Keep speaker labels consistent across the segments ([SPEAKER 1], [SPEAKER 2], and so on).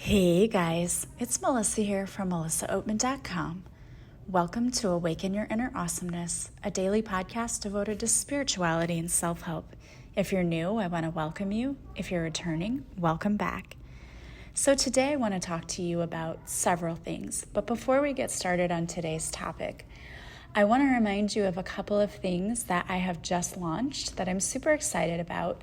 [SPEAKER 1] Hey guys, it's Melissa here from melissaoatman.com. Welcome to Awaken Your Inner Awesomeness, a daily podcast devoted to spirituality and self-help. If you're new, I want to welcome you. If you're returning, welcome back. So today I want to talk to you about several things, but before we get started on today's topic, I want to remind you of a couple of things that I have just launched that I'm super excited about.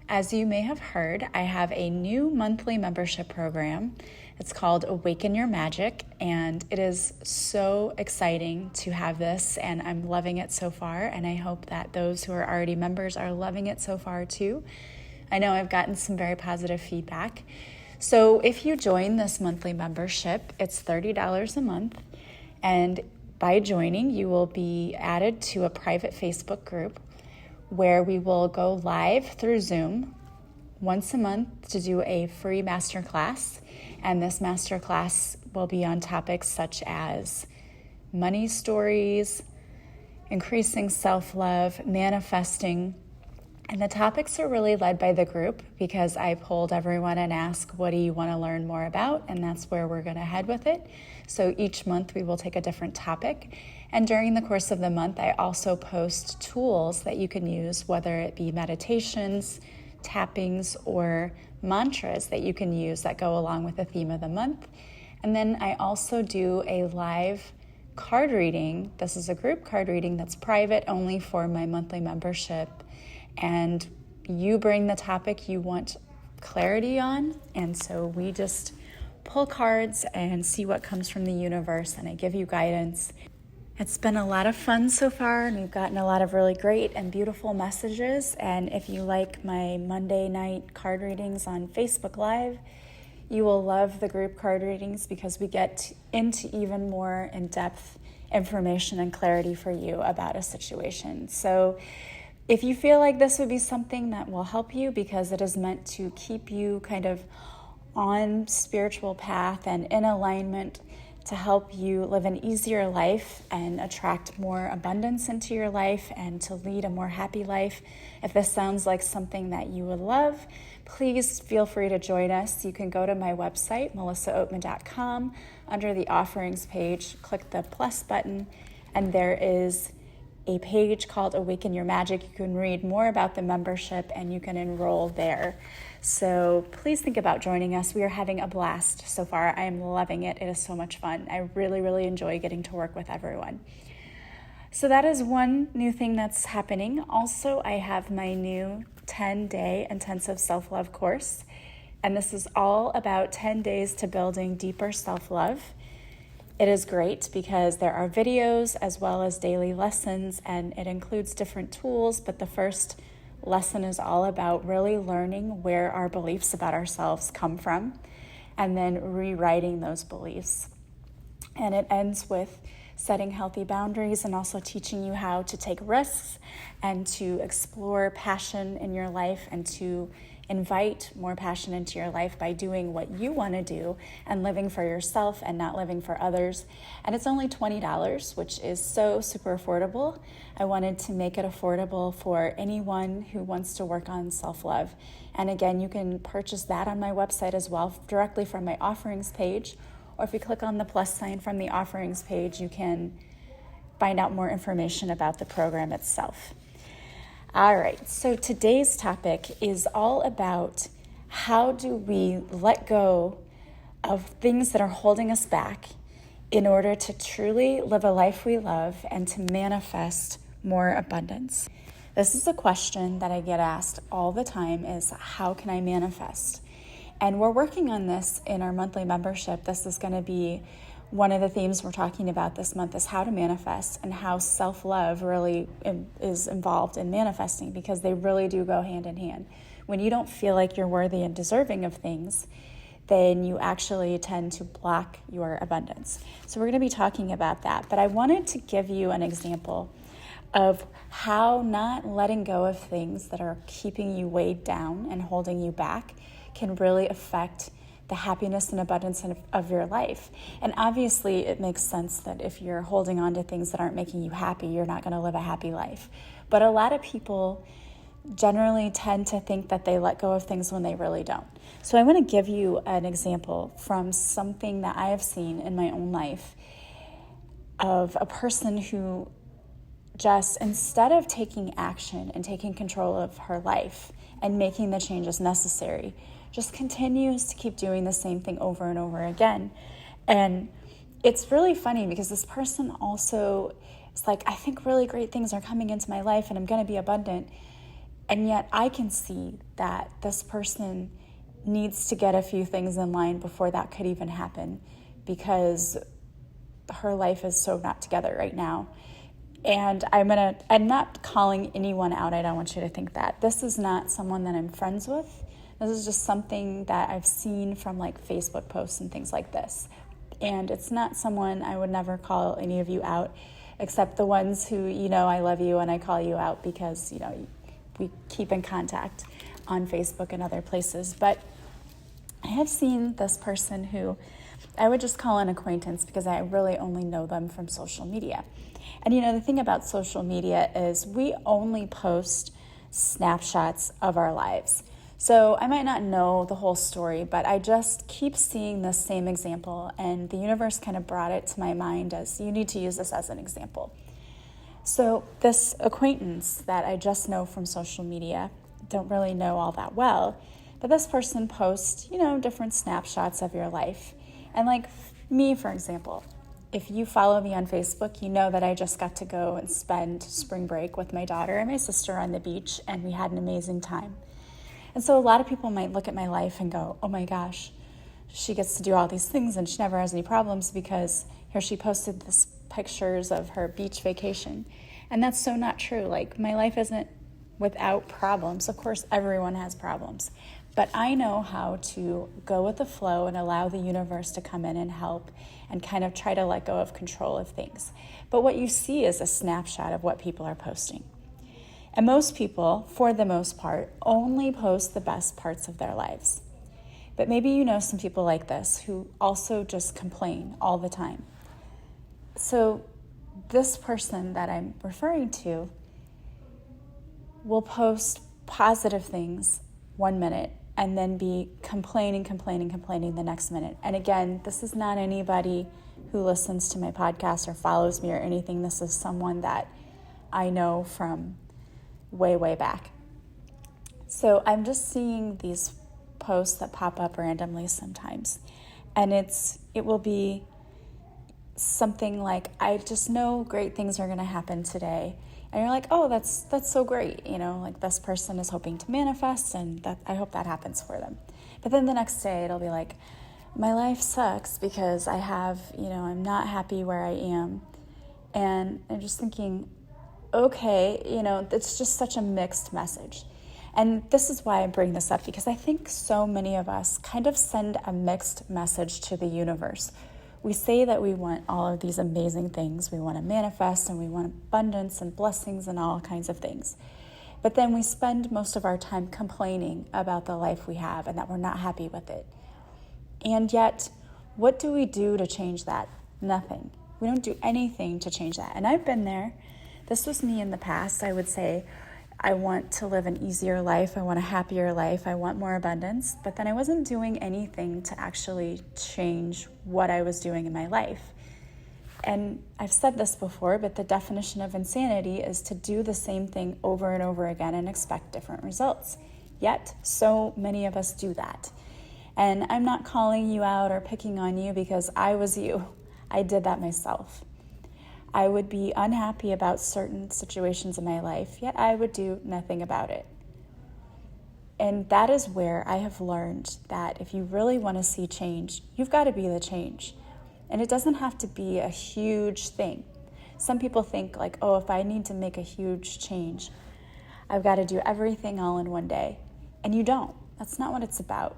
[SPEAKER 1] As you may have heard, I have a new monthly membership program. It's called Awaken Your Magic, and it is so exciting to have this, and I'm loving it so far, and I hope that those who are already members are loving it so far too. I know I've gotten some very positive feedback. So if you join this monthly membership, it's $30 a month, and by joining, you will be added to a private Facebook group where we will go live through Zoom once a month to do a free masterclass. And this masterclass will be on topics such as money stories, increasing self-love, manifesting. And the topics are really led by the group because I polled everyone and asked, what do you want to learn more about? And that's where we're going to head with it. So each month we will take a different topic. And during the course of the month, I also post tools that you can use, whether it be meditations, tappings, or mantras that you can use that go along with the theme of the month. And then I also do a live card reading. This is a group card reading that's private only for my monthly membership. And you bring the topic you want clarity on. And so we just pull cards and see what comes from the universe, and I give you guidance. It's been a lot of fun so far, and we've gotten a lot of really great and beautiful messages. And if you like my Monday night card readings on Facebook Live, you will love the group card readings because we get into even more in-depth information and clarity for you about a situation. So if you feel like this would be something that will help you because it is meant to keep you kind of on spiritual path and in alignment to help you live an easier life and attract more abundance into your life and to lead a more happy life. If this sounds like something that you would love, please feel free to join us. You can go to my website, melissaoatman.com. Under the offerings page, click the plus button, and there is a page called Awaken Your Magic. You can read more about the membership and you can enroll there. So please think about joining us. We are having a blast so far. I am loving it. It is so much fun. I really, really enjoy getting to work with everyone. So that is one new thing that's happening. Also, I have my new 10-day intensive self-love course. And this is all about 10 days to building deeper self-love. It is great because there are videos as well as daily lessons, and it includes different tools, but the first lesson is all about really learning where our beliefs about ourselves come from and then rewriting those beliefs. And it ends with setting healthy boundaries and also teaching you how to take risks and to explore passion in your life and to invite more passion into your life by doing what you want to do and living for yourself and not living for others. And it's only $20, which is so super affordable. I wanted to make it affordable for anyone who wants to work on self-love. And again, you can purchase that on my website as well, directly from my offerings page. Or if you click on the plus sign from the offerings page, you can find out more information about the program itself. All right, so today's topic is all about how do we let go of things that are holding us back in order to truly live a life we love and to manifest more abundance. This is a question that I get asked all the time is, how can I manifest? And we're working on this in our monthly membership. This is going to be one of the themes we're talking about this month is how to manifest and how self-love really is involved in manifesting because they really do go hand in hand. When you don't feel like you're worthy and deserving of things, then you actually tend to block your abundance. So we're going to be talking about that. But I wanted to give you an example of how not letting go of things that are keeping you weighed down and holding you back can really affect the happiness and abundance of your life. And obviously it makes sense that if you're holding on to things that aren't making you happy, you're not going to live a happy life. But a lot of people generally tend to think that they let go of things when they really don't. So I want to give you an example from something that I have seen in my own life of a person who just, instead of taking action and taking control of her life and making the changes necessary, just continues to keep doing the same thing over and over again. And it's really funny because this person also is like, I think really great things are coming into my life and I'm going to be abundant. And yet I can see that this person needs to get a few things in line before that could even happen, because her life is so not together right now. And I'm not calling anyone out. I don't want you to think that. This is not someone that I'm friends with. This is just something that I've seen from like Facebook posts and things like this. And it's not someone I would never call any of you out, except the ones who, I love you and I call you out because, we keep in contact on Facebook and other places. But I have seen this person who I would just call an acquaintance because I really only know them from social media. And the thing about social media is we only post snapshots of our lives. So I might not know the whole story, but I just keep seeing this same example, and the universe kind of brought it to my mind as you need to use this as an example. So this acquaintance that I just know from social media, don't really know all that well, but this person posts, different snapshots of your life. And like me, for example, if you follow me on Facebook, you know that I just got to go and spend spring break with my daughter and my sister on the beach, and we had an amazing time. And so a lot of people might look at my life and go, oh my gosh, she gets to do all these things and she never has any problems because here she posted this pictures of her beach vacation. And that's so not true. Like, my life isn't without problems. Of course, everyone has problems. But I know how to go with the flow and allow the universe to come in and help and kind of try to let go of control of things. But what you see is a snapshot of what people are posting. And most people, for the most part, only post the best parts of their lives. But maybe you know some people like this who also just complain all the time. So this person that I'm referring to will post positive things 1 minute and then be complaining the next minute. And again, this is not anybody who listens to my podcast or follows me or anything. This is someone that I know from way back. So I'm just seeing these posts that pop up randomly sometimes. And it will be something like, I just know great things are going to happen today. And you're like, oh, that's so great. Like this person is hoping to manifest, and that I hope that happens for them. But then the next day it'll be like, my life sucks because I have, I'm not happy where I am. And I'm just thinking, okay, it's just such a mixed message. And this is why I bring this up, because I think so many of us kind of send a mixed message to the universe. We say that we want all of these amazing things. We want to manifest and we want abundance and blessings and all kinds of things. But then we spend most of our time complaining about the life we have and that we're not happy with it. And yet, what do we do to change that? Nothing. We don't do anything to change that. And I've been there. This was me in the past. I would say, I want to live an easier life. I want a happier life. I want more abundance. But then I wasn't doing anything to actually change what I was doing in my life. And I've said this before, but the definition of insanity is to do the same thing over and over again and expect different results. Yet, so many of us do that. And I'm not calling you out or picking on you because I was you. I did that myself. I would be unhappy about certain situations in my life, yet I would do nothing about it. And that is where I have learned that if you really want to see change, you've got to be the change. And it doesn't have to be a huge thing. Some people think like, oh, if I need to make a huge change, I've got to do everything all in one day. And you don't. That's not what it's about.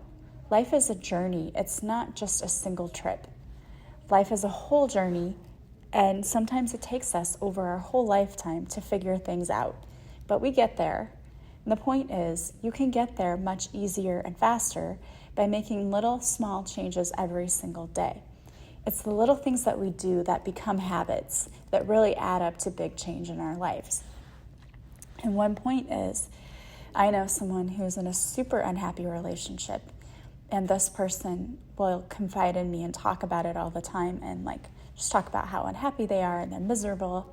[SPEAKER 1] Life is a journey. It's not just a single trip. Life is a whole journey. And sometimes it takes us over our whole lifetime to figure things out. But we get there. And the point is, you can get there much easier and faster by making little, small changes every single day. It's the little things that we do that become habits that really add up to big change in our lives. And one point is, I know someone who's in a super unhappy relationship, and this person will confide in me and talk about it all the time and like just talk about how unhappy they are and they're miserable.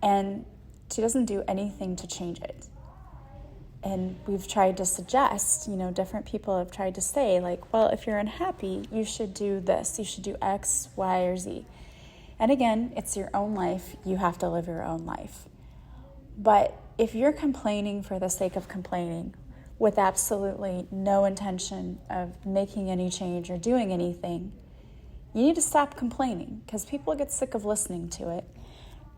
[SPEAKER 1] And she doesn't do anything to change it. And we've tried to suggest, different people have tried to say like, well, if you're unhappy, you should do this, you should do X, Y, or Z. And again, it's your own life. You have to live your own life. But if you're complaining for the sake of complaining with absolutely no intention of making any change or doing anything, you need to stop complaining, because people get sick of listening to it.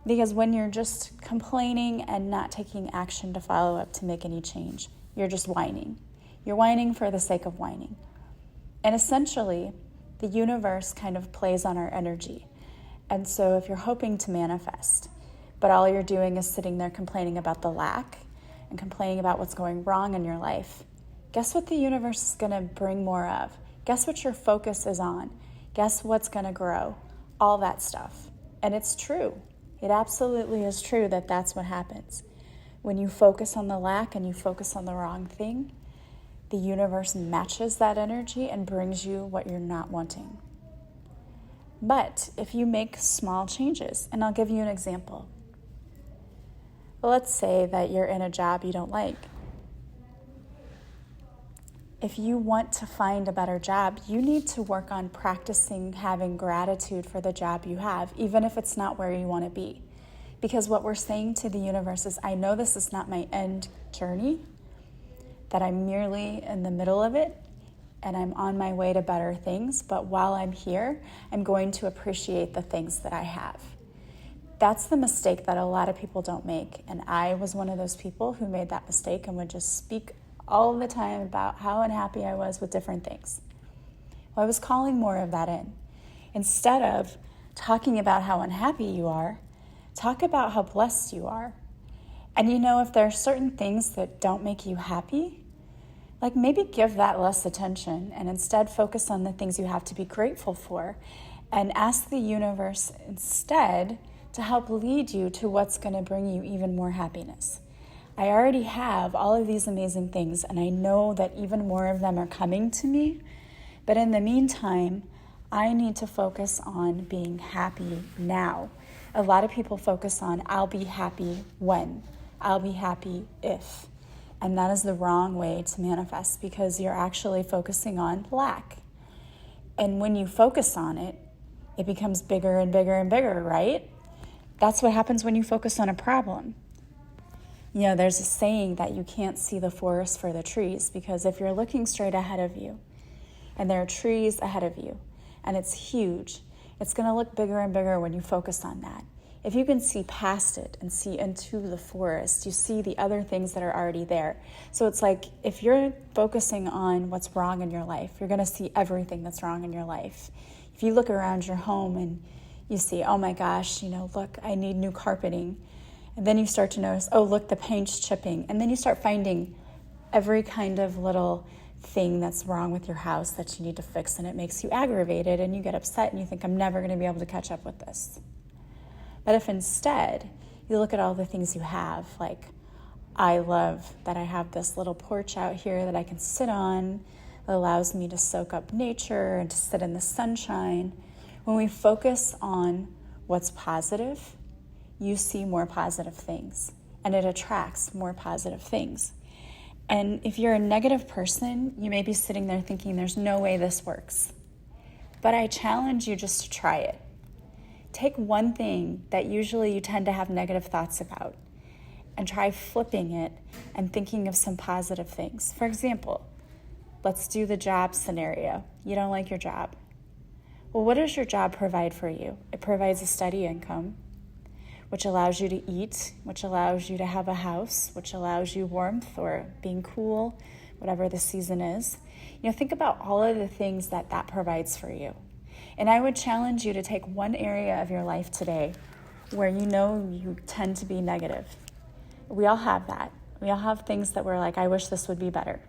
[SPEAKER 1] Because when you're just complaining and not taking action to follow up to make any change, you're just whining. You're whining for the sake of whining. And essentially, the universe kind of plays on our energy. And so if you're hoping to manifest, but all you're doing is sitting there complaining about the lack and complaining about what's going wrong in your life, guess what the universe is going to bring more of? Guess what your focus is on? Guess what's going to grow? All that stuff. And it's true. It absolutely is true that that's what happens. When you focus on the lack and you focus on the wrong thing, the universe matches that energy and brings you what you're not wanting. But if you make small changes, and I'll give you an example. Let's say that you're in a job you don't like. If you want to find a better job, you need to work on practicing having gratitude for the job you have, even if it's not where you want to be. Because what we're saying to the universe is, I know this is not my end journey, that I'm merely in the middle of it, and I'm on my way to better things, but while I'm here, I'm going to appreciate the things that I have. That's the mistake that a lot of people don't make, and I was one of those people who made that mistake and would just speak all the time about how unhappy I was with different things. Well, I was calling more of that in. Instead of talking about how unhappy you are, talk about how blessed you are. And if there are certain things that don't make you happy, like maybe give that less attention and instead focus on the things you have to be grateful for, and ask the universe instead to help lead you to what's going to bring you even more happiness. I already have all of these amazing things, and I know that even more of them are coming to me. But in the meantime, I need to focus on being happy now. A lot of people focus on, I'll be happy when, I'll be happy if. And that is the wrong way to manifest, because you're actually focusing on lack. And when you focus on it, it becomes bigger and bigger and bigger, right? That's what happens when you focus on a problem. There's a saying that you can't see the forest for the trees, because if you're looking straight ahead of you and there are trees ahead of you and it's huge, it's going to look bigger and bigger when you focus on that. If you can see past it and see into the forest, you see the other things that are already there. So it's like if you're focusing on what's wrong in your life, you're going to see everything that's wrong in your life. If you look around your home and you see, oh my gosh, look, I need new carpeting. And then you start to notice, oh, look, the paint's chipping. And then you start finding every kind of little thing that's wrong with your house that you need to fix, and it makes you aggravated and you get upset and you think, I'm never going to be able to catch up with this. But if instead you look at all the things you have, like, I love that I have this little porch out here that I can sit on, that allows me to soak up nature and to sit in the sunshine. When we focus on what's positive, you see more positive things, and it attracts more positive things. And if you're a negative person, you may be sitting there thinking, there's no way this works. But I challenge you just to try it. Take one thing that usually you tend to have negative thoughts about and try flipping it and thinking of some positive things. For example, let's do the job scenario. You don't like your job. Well, what does your job provide for you? It provides a steady income, which allows you to eat, which allows you to have a house, which allows you warmth or being cool, whatever the season is. Think about all of the things that provides for you. And I would challenge you to take one area of your life today where you tend to be negative. We all have that. We all have things that we're like, I wish this would be better.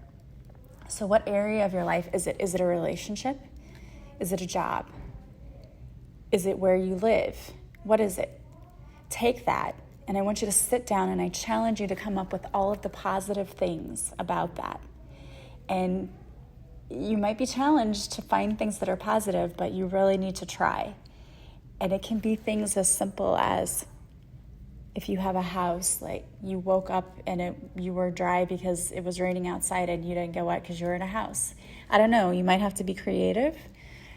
[SPEAKER 1] So what area of your life is it? Is it a relationship? Is it a job? Is it where you live? What is it? Take that And I want you to sit down and I challenge you to come up with all of the positive things about that. And you might be challenged to find things that are positive, but you really need to try. And it can be things as simple as if you have a house, like you woke up and you were dry because it was raining outside and you didn't get wet because you were in a house. I don't know, you might have to be creative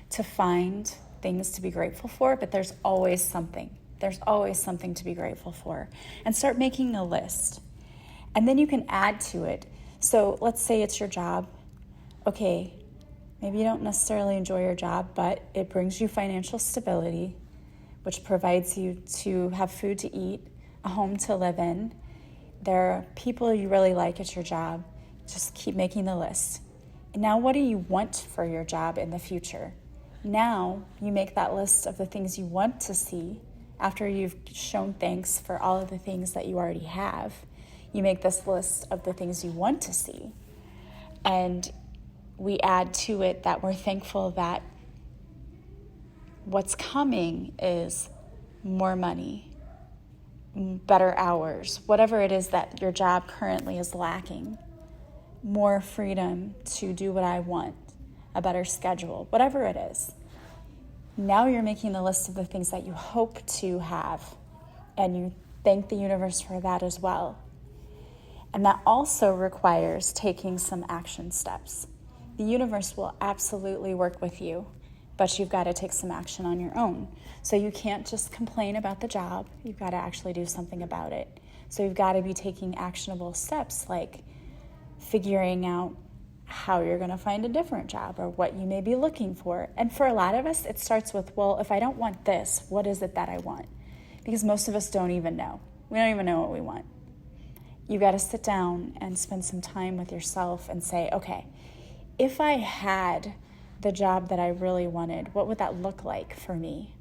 [SPEAKER 1] to find things to be grateful for, but there's always something. There's always something to be grateful for. And start making a list. And then you can add to it. So let's say it's your job. Okay, maybe you don't necessarily enjoy your job, but it brings you financial stability, which provides you to have food to eat, a home to live in. There are people you really like at your job. Just keep making the list. And now what do you want for your job in the future? Now you make that list of the things you want to see after you've shown thanks for all of the things that you already have. You make this list of the things you want to see. And we add to it that we're thankful that what's coming is more money, better hours, whatever it is that your job currently is lacking, more freedom to do what I want, a better schedule, whatever it is. Now you're making the list of the things that you hope to have, and you thank the universe for that as well. And that also requires taking some action steps. The universe will absolutely work with you, but you've got to take some action on your own. So you can't just complain about the job. You've got to actually do something about it. So you've got to be taking actionable steps like figuring out how you're going to find a different job or what you may be looking for. And for a lot of us, it starts with, well, if I don't want this, what is it that I want? Because most of us don't even know. We don't even know what we want. You got to sit down and spend some time with yourself and say, okay, if I had the job that I really wanted, what would that look like for me?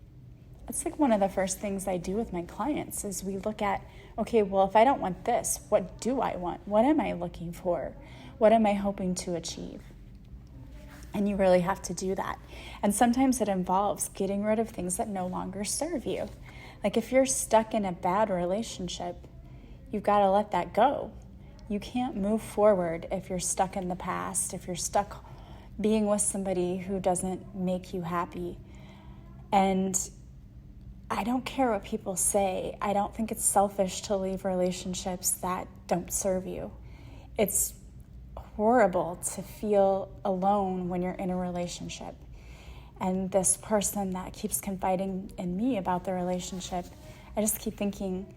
[SPEAKER 1] It's like one of the first things I do with my clients is we look at, okay, well, if I don't want this, what do I want? What am I looking for? What am I hoping to achieve? And you really have to do that. And sometimes it involves getting rid of things that no longer serve you. Like if you're stuck in a bad relationship, you've got to let that go. You can't move forward if you're stuck in the past, if you're stuck being with somebody who doesn't make you happy. And I don't care what people say. I don't think it's selfish to leave relationships that don't serve you. It's horrible to feel alone when you're in a relationship. And this person that keeps confiding in me about the relationship, I just keep thinking,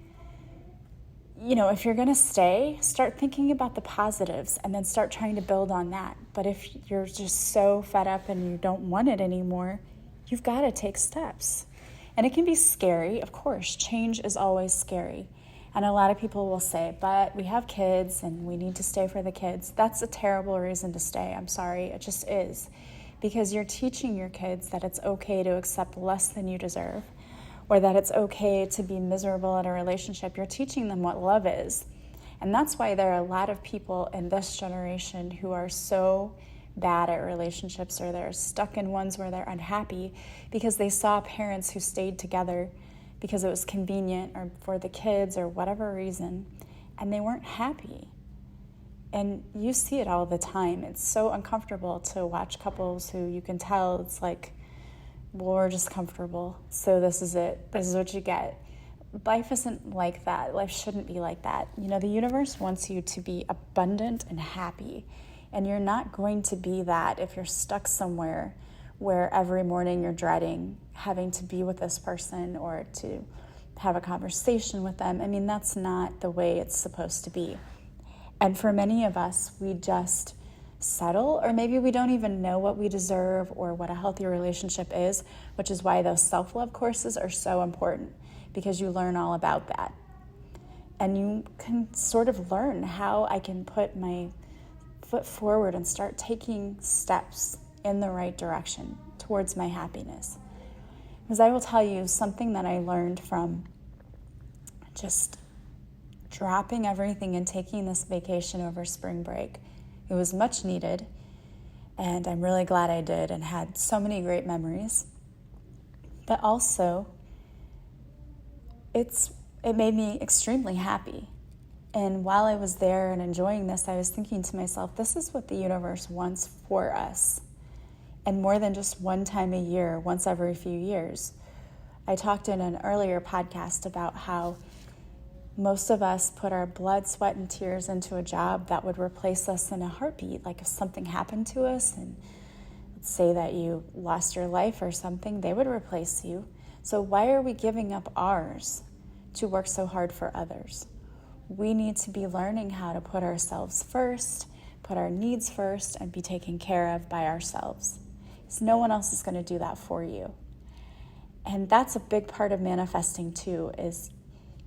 [SPEAKER 1] if you're going to stay, start thinking about the positives and then start trying to build on that. But if you're just so fed up and you don't want it anymore, you've got to take steps. And it can be scary, of course. Change is always scary. And a lot of people will say, but we have kids and we need to stay for the kids. That's a terrible reason to stay. I'm sorry, it just is. Because you're teaching your kids that it's okay to accept less than you deserve, or that it's okay to be miserable in a relationship. You're teaching them what love is. And that's why there are a lot of people in this generation who are so bad at relationships, or they're stuck in ones where they're unhappy because they saw parents who stayed together because it was convenient or for the kids or whatever reason, and they weren't happy. And you see it all the time. It's so uncomfortable to watch couples who you can tell it's like, well, we're just comfortable, so this is it. This is what you get. Life isn't like that. Life shouldn't be like that. The universe wants you to be abundant and happy, and you're not going to be that if you're stuck somewhere where every morning you're dreading having to be with this person or to have a conversation with them. I mean, that's not the way it's supposed to be. And for many of us, we just settle, or maybe we don't even know what we deserve or what a healthy relationship is, which is why those self-love courses are so important, because you learn all about that. And you can sort of learn how I can put my foot forward and start taking steps in the right direction towards my happiness. Because I will tell you something that I learned from just dropping everything and taking this vacation over spring break. It was much needed, and I'm really glad I did and had so many great memories. But also, it's it made me extremely happy. And while I was there and enjoying this, I was thinking to myself, this is what the universe wants for us. And more than just one time a year, once every few years. I talked in an earlier podcast about how most of us put our blood, sweat, and tears into a job that would replace us in a heartbeat. Like if something happened to us, and let's say that you lost your life or something, they would replace you. So why are we giving up ours to work so hard for others? We need to be learning how to put ourselves first, put our needs first, and be taken care of by ourselves. Because no one else is going to do that for you. And that's a big part of manifesting too, is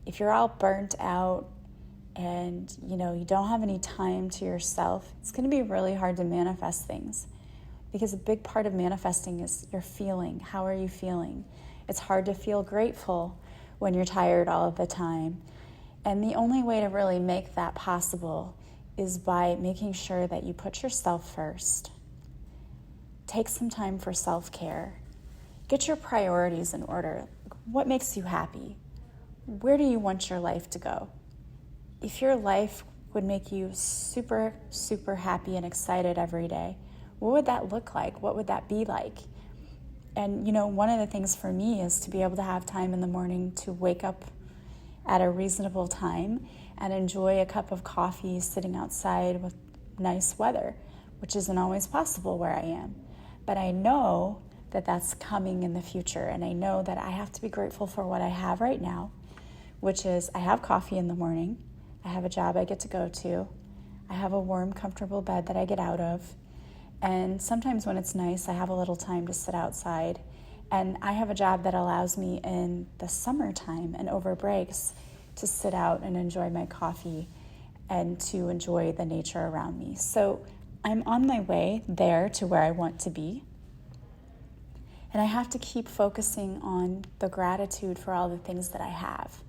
[SPEAKER 1] if you're all burnt out and you don't have any time to yourself, it's going to be really hard to manifest things. Because a big part of manifesting is your feeling. How are you feeling? It's hard to feel grateful when you're tired all of the time. And the only way to really make that possible is by making sure that you put yourself first. Take some time for self-care. Get your priorities in order. What makes you happy? Where do you want your life to go? If your life would make you super, super happy and excited every day, what would that look like? What would that be like? And one of the things for me is to be able to have time in the morning to wake up at a reasonable time and enjoy a cup of coffee sitting outside with nice weather, which isn't always possible where I am. But I know that that's coming in the future, and I know that I have to be grateful for what I have right now, which is I have coffee in the morning, I have a job I get to go to, I have a warm, comfortable bed that I get out of, and sometimes when it's nice, I have a little time to sit outside. And I have a job that allows me in the summertime and over breaks to sit out and enjoy my coffee and to enjoy the nature around me. So I'm on my way there to where I want to be. And I have to keep focusing on the gratitude for all the things that I have.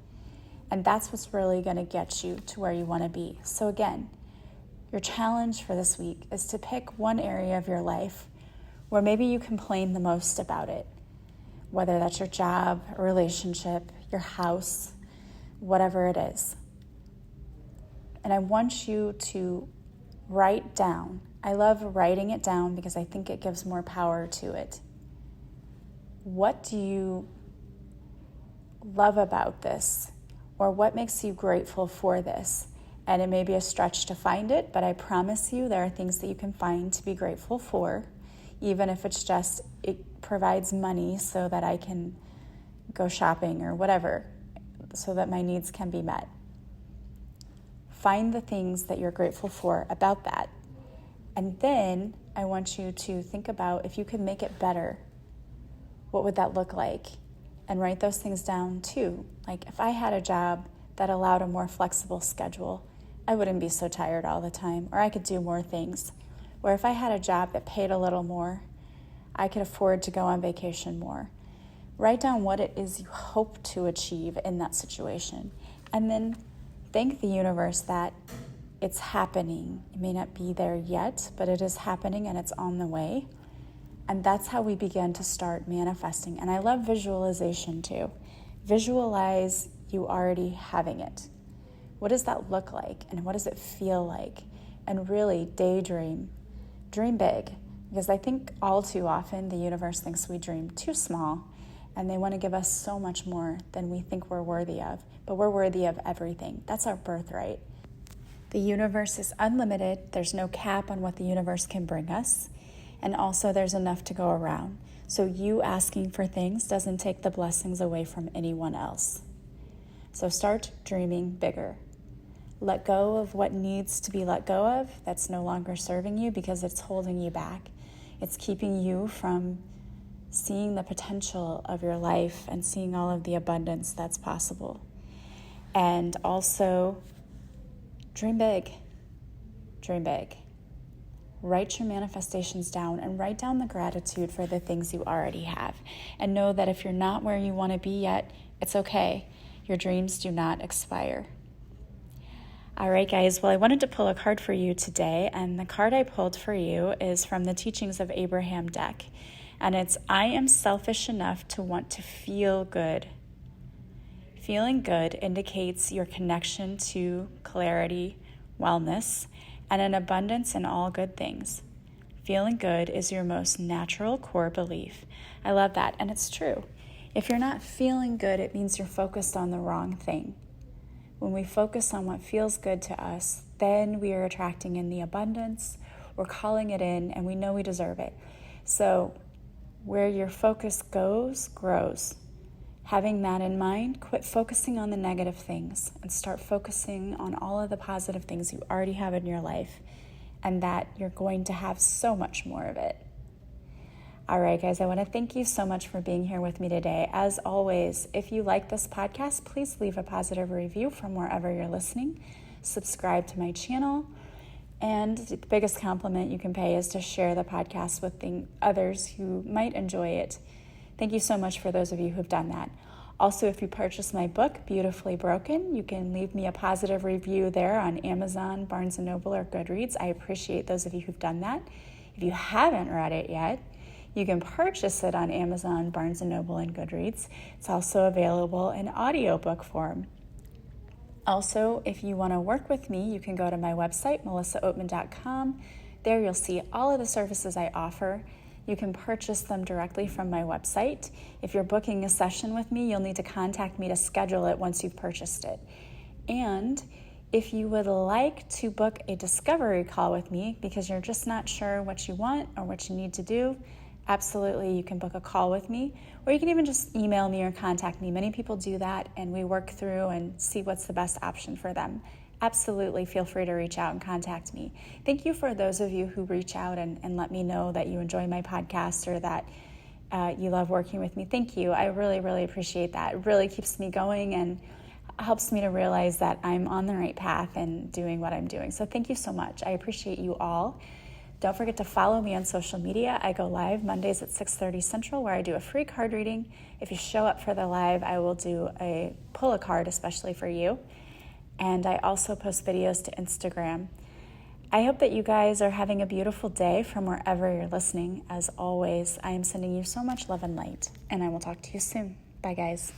[SPEAKER 1] And that's what's really going to get you to where you want to be. So again, your challenge for this week is to pick one area of your life where maybe you complain the most about it. Whether that's your job, a relationship, your house, whatever it is. And I want you to write down. I love writing it down because I think it gives more power to it. What do you love about this? Or what makes you grateful for this? And it may be a stretch to find it, but I promise you there are things that you can find to be grateful for, even if it's just it provides money so that I can go shopping or whatever, so that my needs can be met. Find the things that you're grateful for about that. And then I want you to think about if you could make it better, what would that look like? And write those things down too. Like if I had a job that allowed a more flexible schedule, I wouldn't be so tired all the time, or I could do more things. Or if I had a job that paid a little more, I could afford to go on vacation more. Write down what it is you hope to achieve in that situation. And then thank the universe that it's happening. It may not be there yet, but it is happening and it's on the way. And that's how we begin to start manifesting. And I love visualization too. Visualize you already having it. What does that look like? And what does it feel like? And really daydream. Dream big. Because I think all too often the universe thinks we dream too small and they want to give us so much more than we think we're worthy of. But we're worthy of everything. That's our birthright. The universe is unlimited. There's no cap on what the universe can bring us. And also there's enough to go around. So you asking for things doesn't take the blessings away from anyone else. So start dreaming bigger. Let go of what needs to be let go of that's no longer serving you because it's holding you back. It's keeping you from seeing the potential of your life and seeing all of the abundance that's possible. And also, dream big. Dream big. Write your manifestations down and write down the gratitude for the things you already have. And know that if you're not where you want to be yet, it's okay. Your dreams do not expire. All right, guys. Well, I wanted to pull a card for you today, and the card I pulled for you is from the Teachings of Abraham deck, and it's, I am selfish enough to want to feel good. Feeling good indicates your connection to clarity, wellness, and an abundance in all good things. Feeling good is your most natural core belief. I love that, and it's true. If you're not feeling good, it means you're focused on the wrong thing. When we focus on what feels good to us, then we are attracting in the abundance, we're calling it in, and we know we deserve it. So where your focus goes, grows. Having that in mind, quit focusing on the negative things and start focusing on all of the positive things you already have in your life, and that you're going to have so much more of it. All right, guys, I want to thank you so much for being here with me today. As always, if you like this podcast, please leave a positive review from wherever you're listening. Subscribe to my channel. And the biggest compliment you can pay is to share the podcast with others who might enjoy it. Thank you so much for those of you who've done that. Also, if you purchase my book, Beautifully Broken, you can leave me a positive review there on Amazon, Barnes & Noble, or Goodreads. I appreciate those of you who've done that. If you haven't read it yet, you can purchase it on Amazon, Barnes & Noble, and Goodreads. It's also available in audiobook form. Also, if you want to work with me, you can go to my website, melissaoatman.com. There you'll see all of the services I offer. You can purchase them directly from my website. If you're booking a session with me, you'll need to contact me to schedule it once you've purchased it. And if you would like to book a discovery call with me because you're just not sure what you want or what you need to do, absolutely, you can book a call with me, or you can even just email me or contact me. Many people do that, and we work through and see what's the best option for them. Absolutely, feel free to reach out and contact me. Thank you for those of you who reach out and let me know that you enjoy my podcast or that you love working with me. Thank you. I really, really appreciate that. It really keeps me going and helps me to realize that I'm on the right path and doing what I'm doing. So thank you so much. I appreciate you all. Don't forget to follow me on social media. I go live Mondays at 6:30 Central where I do a free card reading. If you show up for the live, I will pull a card especially for you. And I also post videos to Instagram. I hope that you guys are having a beautiful day from wherever you're listening. As always, I am sending you so much love and light, and I will talk to you soon. Bye, guys.